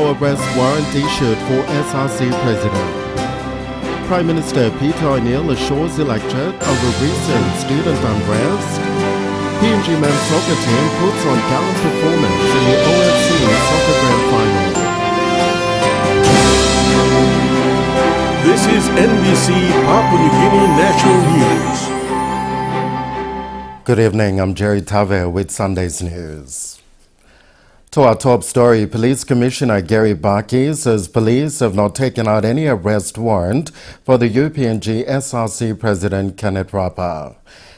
no arrest warrant issued for SRC president. Prime Minister Peter O'Neill assures electorate over recent student unrest. PNG men's soccer team puts on gallant performance in the OFC Soccer Grand Final. This is NBC Papua New Guinea National News. Good evening, I'm Jerry Tave with Sunday's News. To our top story, Police Commissioner Gary Baki says police have not taken out any arrest warrant for the UPNG SRC President Kenneth Rapa.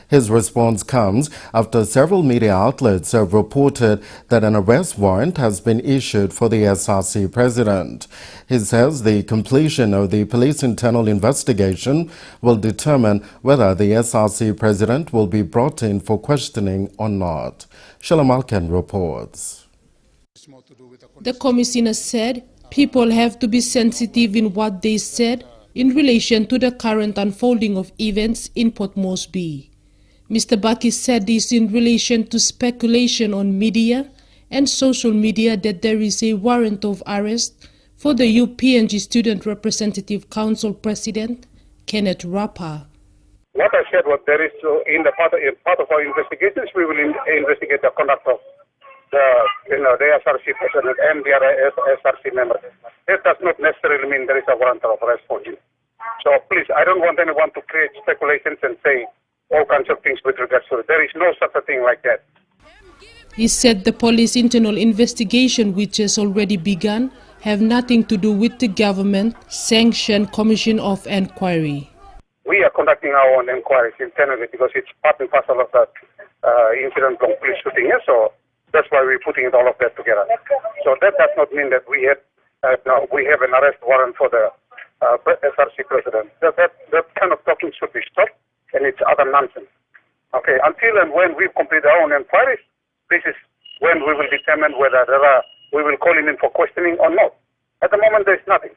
His response comes after several media outlets have reported that an arrest warrant has been issued for the SRC president. He says the completion of the police internal investigation will determine whether the SRC president will be brought in for questioning or not. Shalom Alken reports. The commissioner said people have to be sensitive in what they said in relation to the current unfolding of events in Port Moresby. Mr. Baki said this in relation to speculation on media and social media that there is a warrant of arrest for the UPNG Student Representative Council President Kenneth Rapa. What I said was there is in part of our investigations we will investigate the conduct of the SRC president and the other SRC members. That does not necessarily mean there is a warrant of arrest for him. So please, I don't want anyone to create speculations and say all kinds of things with regards to it. There is no such a thing like that. He said the police internal investigation, which has already begun, have nothing to do with the government-sanctioned Commission of Inquiry. We are conducting our own inquiries internally because it's part and parcel of that incident from police shooting. So that's why we're putting all of that together. So that does not mean that we have an arrest warrant for the SRC president. That kind of talking should be stopped, and it's utter nonsense. Okay, until and when we've completed our own inquiries, this is when we will determine whether we will call him in for questioning or not. At the moment, there's nothing.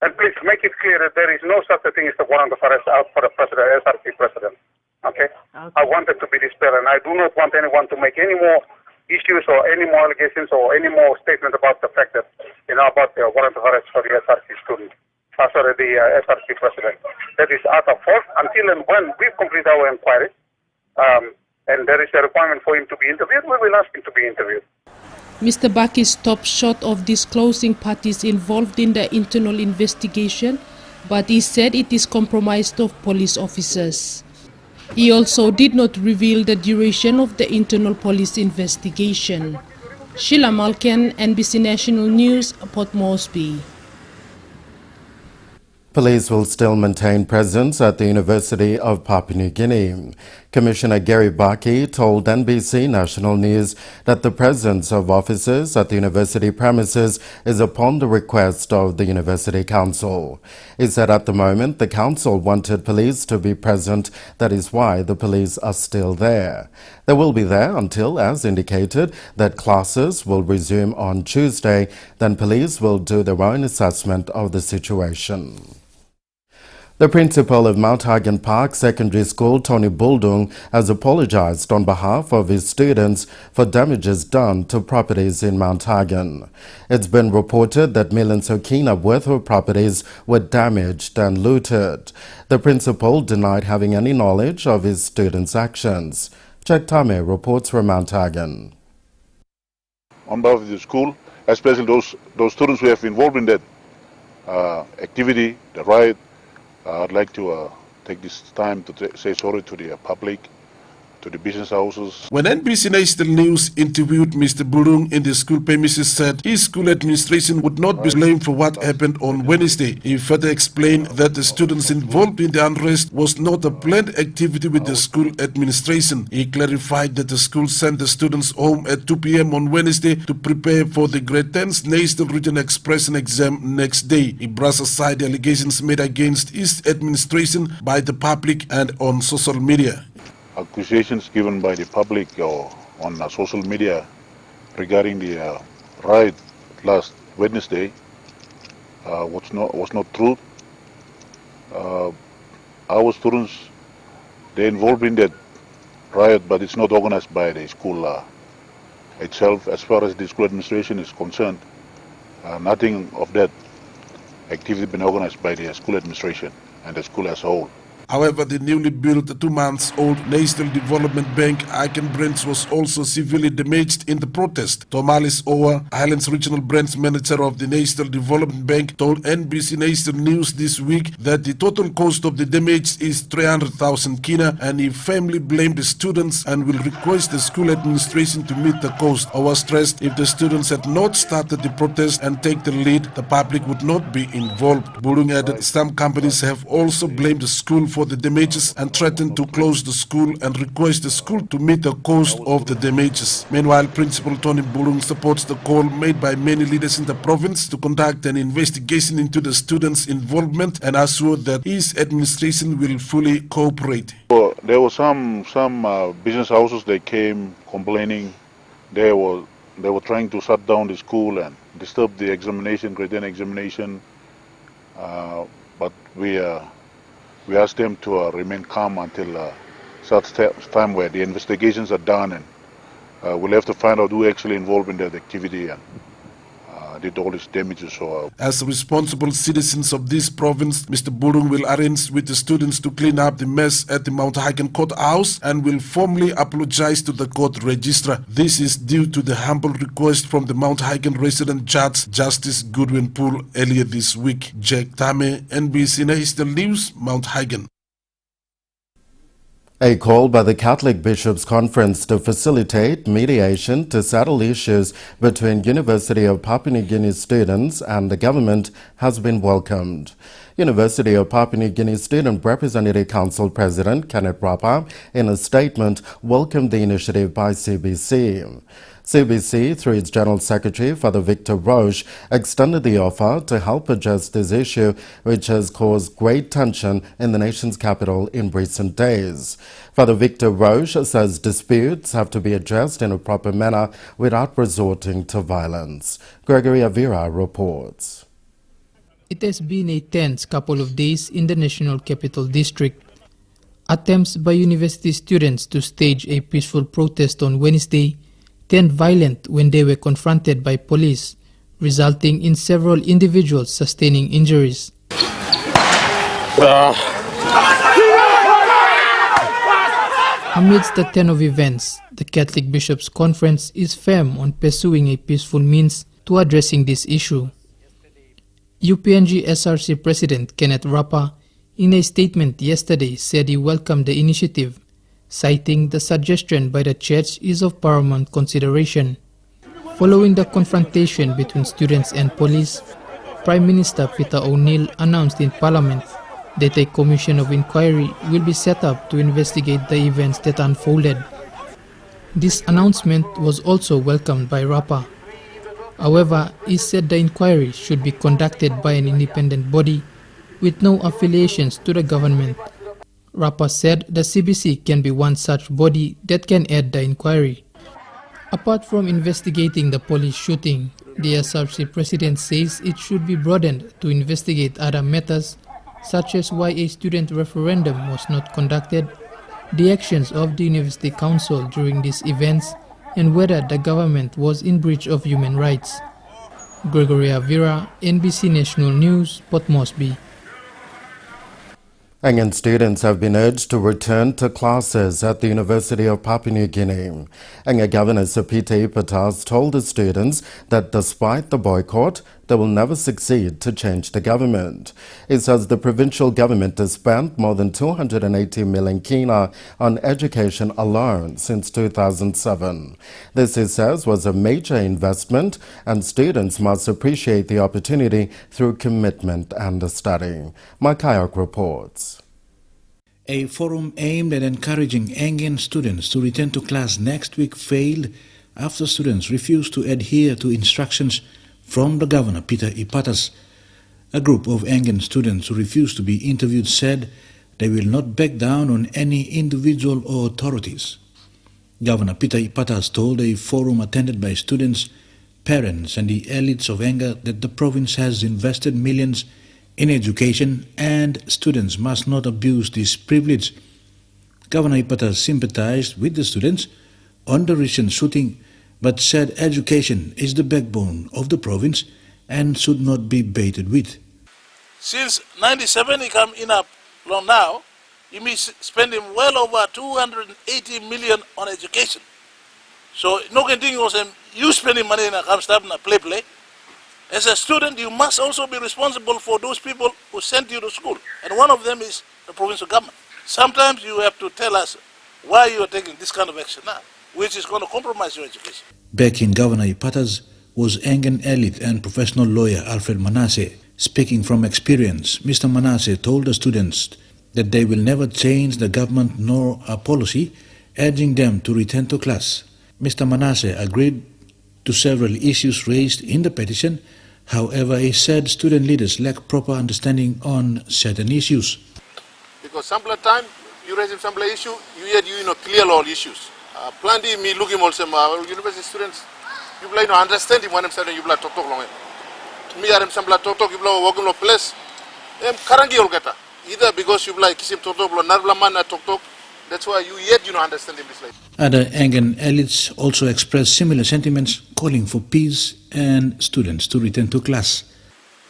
And please make it clear that there is no such a thing as the warrant of arrest out for the president, SRC president. Okay? I want it to be dispelled, and I do not want anyone to make any more issues or any more allegations or any more statement about the fact that, about the warrant of arrest for the SRC student. The SRC president. That is utter false until and when we've completed our inquiry and there is a requirement for him to be interviewed, we will ask him to be interviewed. Mr. Baki stopped short of disclosing parties involved in the internal investigation, but he said it is comprised of police officers. He also did not reveal the duration of the internal police investigation. Sheila Malkin, NBC National News, Port Moresby. Police will still maintain presence at the University of Papua New Guinea. Commissioner Gary Baki told NBC National News that the presence of officers at the university premises is upon the request of the University Council. He said at the moment the Council wanted police to be present, that is why the police are still there. They will be there until, as indicated, that classes will resume on Tuesday, then police will do their own assessment of the situation. The principal of Mount Hagen Park Secondary School, Tony Buldung, has apologized on behalf of his students for damages done to properties in Mount Hagen. It's been reported that millions of kina worth of properties were damaged and looted. The principal denied having any knowledge of his students' actions. Jack Tame reports from Mount Hagen. On behalf of the school, especially those students who have been involved in that activity, the riot, I'd like to take this time to say sorry to the public, to the business houses. When NBC National News interviewed Mr. Burung in the school premises, said his school administration would not be blamed for what happened on Wednesday. He further explained that the students involved in the unrest was not a planned activity with the school administration. He clarified that the school sent the students home at 2 p.m. on Wednesday to prepare for the grade 10's National Regional Expression exam next day. He brushed aside the allegations made against his administration by the public and on social media. Accusations given by the public or on social media regarding the riot last Wednesday was not true. Our students, they're involved in that riot, but it's not organized by the school itself. As far as the school administration is concerned, Nothing of that activity been organized by the school administration and the school as a whole. However, the newly built 2-month-old National Development Bank Icon branch was also severely damaged in the protest. Tomalis Owa, Highlands Regional Branch Manager of the National Development Bank, told NBC National News this week that the total cost of the damage is 300,000 kina, and he firmly blamed the students and will request the school administration to meet the cost. Owa stressed if the students had not started the protest and take the lead, the public would not be involved. Burung added some companies have also blamed the school for the damages and threatened to close the school and request the school to meet the cost of the damages. Meanwhile, Principal Tony Burung supports the call made by many leaders in the province to conduct an investigation into the students' involvement and assured that his administration will fully cooperate. Well, there were some business houses that came complaining they were trying to shut down the school and disturb the examination, grade 10 examination, but we asked them to remain calm until such time where the investigations are done, and we'll have to find out who actually involved in that activity and did all these damages. So, as responsible citizens of this province, Mr. Burung will arrange with the students to clean up the mess at the Mount Hagen courthouse and will formally apologize to the court registrar. This is due to the humble request from the Mount Hagen resident judge, Justice Goodwin Poole, earlier this week. Jack Tame, NBC National News, Mount Hagen. A call by the Catholic Bishops' Conference to facilitate mediation to settle issues between University of Papua New Guinea students and the government has been welcomed. University of Papua New Guinea Student Representative Council President Kenneth Rapa, in a statement, welcomed the initiative by CBC. CBC, through its General Secretary, Father Victor Roche, extended the offer to help address this issue, which has caused great tension in the nation's capital in recent days. Father Victor Roche says disputes have to be addressed in a proper manner without resorting to violence. Gregory Avira reports. It has been a tense couple of days in the National Capital District. Attempts by university students to stage a peaceful protest on Wednesday turned violent when they were confronted by police, resulting in several individuals sustaining injuries. Amidst the ten of events, the Catholic Bishops' Conference is firm on pursuing a peaceful means to addressing this issue. UPNG SRC President Kenneth Rapa, in a statement yesterday, said he welcomed the initiative, citing the suggestion by the Church is of paramount consideration. Following the confrontation between students and police, Prime Minister Peter O'Neill announced in Parliament that a commission of inquiry will be set up to investigate the events that unfolded. This announcement was also welcomed by Rapa. However, he said the inquiry should be conducted by an independent body with no affiliations to the government. Rapa said the CBC can be one such body that can aid the inquiry. Apart from investigating the police shooting, the SRC president says it should be broadened to investigate other matters, such as why a student referendum was not conducted, the actions of the University Council during these events, and whether the government was in breach of human rights. Gregory Avira, NBC National News, Port Moresby. Angan students have been urged to return to classes at the University of Papua New Guinea. Angan Governor Sir Peter Ipatas told the students that despite the boycott, they will never succeed to change the government. He says the provincial government has spent more than 280 million kina on education alone since 2007. This, he says, was a major investment, and students must appreciate the opportunity through commitment and study. Mike Ayok reports. A forum aimed at encouraging Angan students to return to class next week failed after students refused to adhere to instructions from the Governor, Peter Ipatas. A group of Angan students who refused to be interviewed said they will not back down on any individual or authorities. Governor Peter Ipatas told a forum attended by students, parents and the elites of Angan that the province has invested millions in education and students must not abuse this privilege. Governor Ipatas sympathized with the students on the recent shooting but said education is the backbone of the province and should not be baited with. Since 97 he come in up long now, he means spending well over 280 million on education. So no can think was you spending money in a come stop in a play. As a student, you must also be responsible for those people who sent you to school. And one of them is the provincial government. Sometimes you have to tell us why you are taking this kind of action now, which is going to compromise your education. Back in Governor Ipatas was Engen elite and professional lawyer Alfred Manasseh. Speaking from experience, Mr. Manasseh told the students that they will never change the government nor a policy, urging them to return to class. Mr. Manasseh agreed to several issues raised in the petition. However, he said student leaders lack proper understanding on certain issues. Because some time you raise some issue, you clear all issues. Plenty me looking also university students, you understand what I'm saying. You talk long. Me are some talk you walking no place. Karangi olgata. Either because you kisim talk narvla man talk. That's why you understand this like. Other Engen elites also expressed similar sentiments, calling for peace and students to return to class.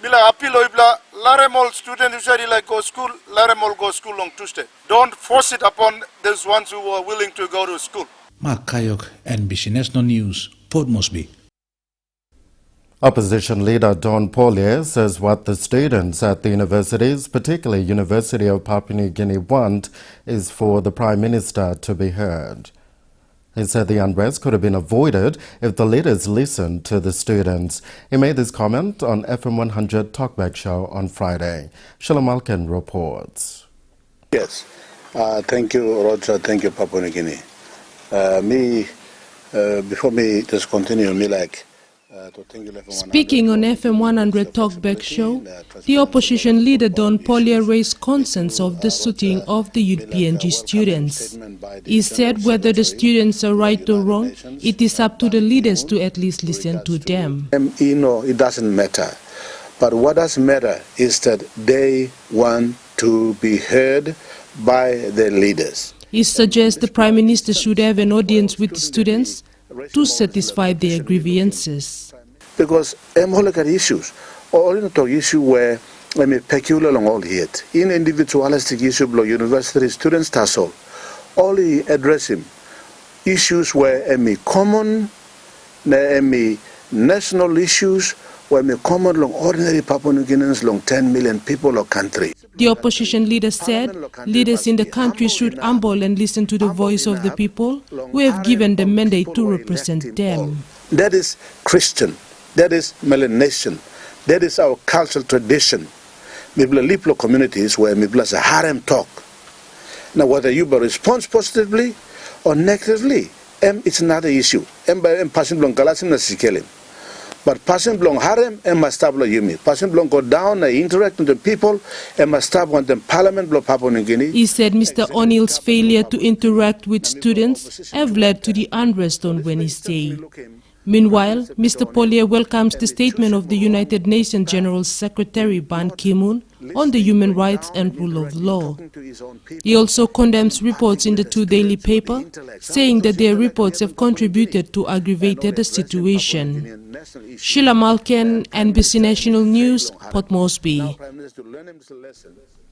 Bila appeal ibla laremol student usually like go school, laremol go school on Tuesday. Don't force it upon those ones who are willing to go to school. Mark Kayok, NBC National News, Port Moresby. Opposition leader Don Paulier says what the students at the universities, particularly University of Papua New Guinea, want is for the Prime Minister to be heard. He said the unrest could have been avoided if the leaders listened to the students. He made this comment on FM 100 Talkback Show on Friday. Shalom Malkin reports. Yes. Thank you, Roger. Thank you, Papua New Guinea. Before me just continue, Speaking on FM 100 Talkback Show, the opposition leader Don Paulier raised concerns of the shooting of the UPNG students. He said whether the students are right or wrong, it is up to the leaders to at least listen to them. It doesn't matter. But what does matter is that they want to be heard by their leaders. He suggests the Prime Minister should have an audience with the students to satisfy their grievances. Because look at issues, or in talk issue where peculiar along all here, in individualistic issue below university students tassel, only address him issues where common, national issues where common long ordinary Papua New Guineans long 10 million people or country. The opposition leader said leaders in the country should humble and listen to the voice of the people who have given the mandate to represent them. That is Christian, that is Melanesian, that is our cultural tradition. Mibla Liplo communities where Mibla is a harem talk. Now whether you respond positively or negatively, it's another issue. Passing along Galasim na Sikelim. But passing along harem, must stop yumi. Passing along go down, interact with the people, must stop when the parliament blow Papua New Guinea. He said Mr. O'Neill's failure to interact with students have led to the unrest on Wednesday. Meanwhile, Mr. Paulier welcomes the statement of the United Nations General Secretary Ban Ki-moon on the human rights and rule of law. He also condemns reports in the two daily paper, saying that their reports have contributed to aggravated the situation. Sheila Malkin, NBC National News, Port Moresby.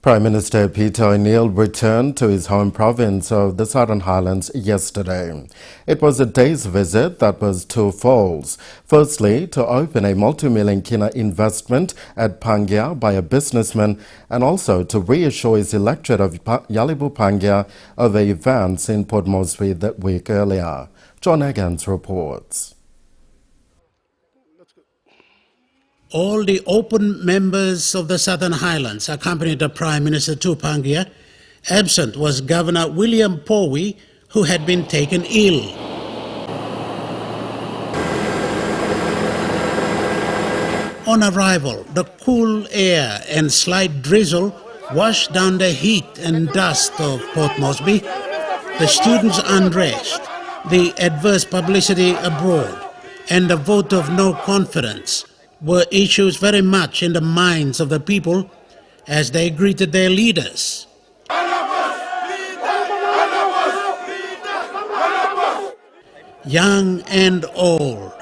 Prime Minister Peter O'Neill returned to his home province of the Southern Highlands yesterday. It was a day's visit that was twofold. Firstly, to open a multi-million kina investment at Pangia by a businessman, and also to reassure his electorate of Yalibu Pangia of events in Port Moresby that week earlier. John Eggins reports. All the open members of the Southern Highlands accompanied the Prime Minister to Pangia. Absent was Governor William Powie, who had been taken ill. On arrival, the cool air and slight drizzle washed down the heat and dust of Port Moresby. The students' unrest, the adverse publicity abroad, and the vote of no confidence were issues very much in the minds of the people as they greeted their leaders. Young and old,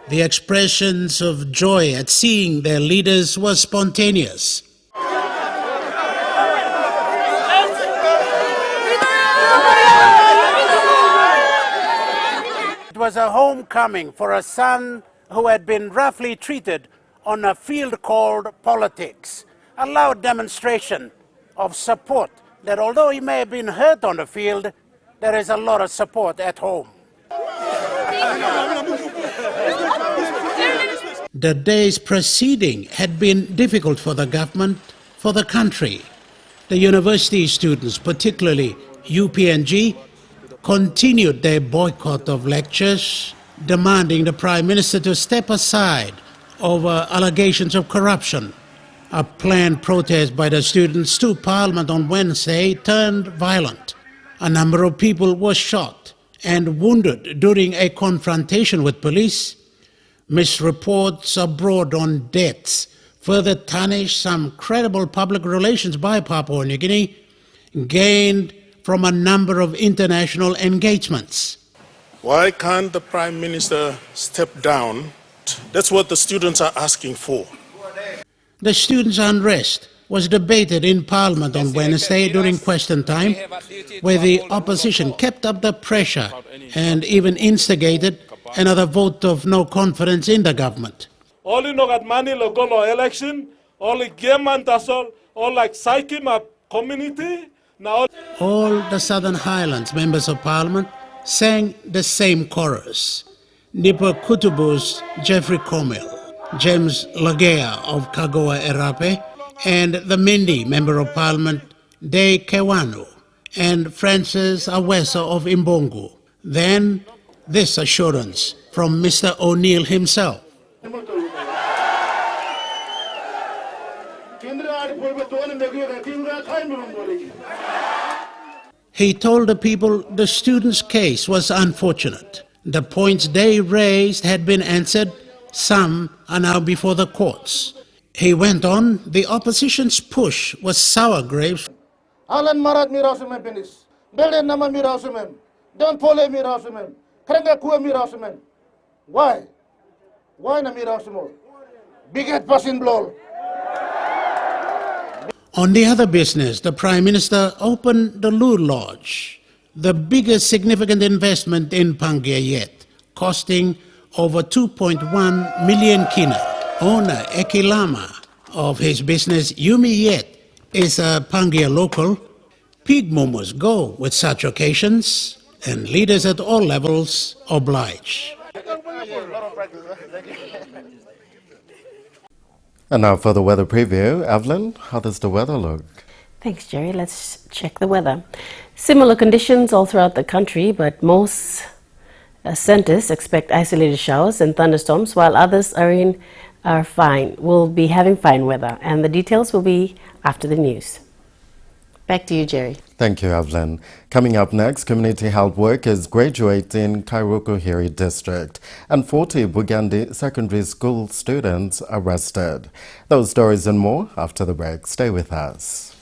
The expressions of joy at seeing their leaders were spontaneous. It was a homecoming for a son who had been roughly treated on a field called politics. A loud demonstration of support that although he may have been hurt on the field, there is a lot of support at home. The days preceding had been difficult for the government, for the country. The university students, particularly UPNG, continued their boycott of lectures, demanding the Prime Minister to step aside over allegations of corruption. A planned protest by the students to Parliament on Wednesday turned violent. A number of people were shot and wounded during a confrontation with police. Misreports abroad on deaths further tarnished some credible public relations by Papua New Guinea, gained from a number of international engagements. Why can't the Prime Minister step down? That's what the students are asking for. The students' unrest was debated in Parliament on Wednesday during question time, where the opposition kept up the pressure and even instigated another vote of no confidence in the government. Only no got money local election, only game and tassel, all like psyche my community. Now all the Southern Highlands members of Parliament sang the same chorus. Nipa Kutubu's Jeffrey Comel, James Lagea of Kagoa Erape, and the Mindi Member of Parliament, De Kewanu, and Francis Awesa of Imbongu. Then, this assurance from Mr. O'Neill himself. He told the people the students' case was unfortunate. The points they raised had been answered. Some are now before the courts. He went on, the opposition's push was sour grapes. Alan Marat Mirasumen Penis. Belen Nama Mirasumen. Don't follow Mirasumen. Krenga Kua Mirasumen. Why? Why na Mirasumo? Bigot passing blow. On the other business, the Prime Minister opened the Lu Lodge, the biggest significant investment in Pangia yet, costing over 2.1 million kina. Owner Eki Lama of his business Yumi Yet is a Pangia local. Pig momos go with such occasions, and leaders at all levels oblige. And now for the weather preview. Evelyn, how does the weather look? Thanks, Jerry. Let's check the weather. Similar conditions all throughout the country, but most centers expect isolated showers and thunderstorms, while others are fine. We'll be having fine weather, and the details will be after the news. Back to you, Jerry. Thank you, Evelyn. Coming up next, community health workers graduate in Kairukuhiri district and 40 Bugandi secondary school students arrested. Those stories and more after the break. Stay with us.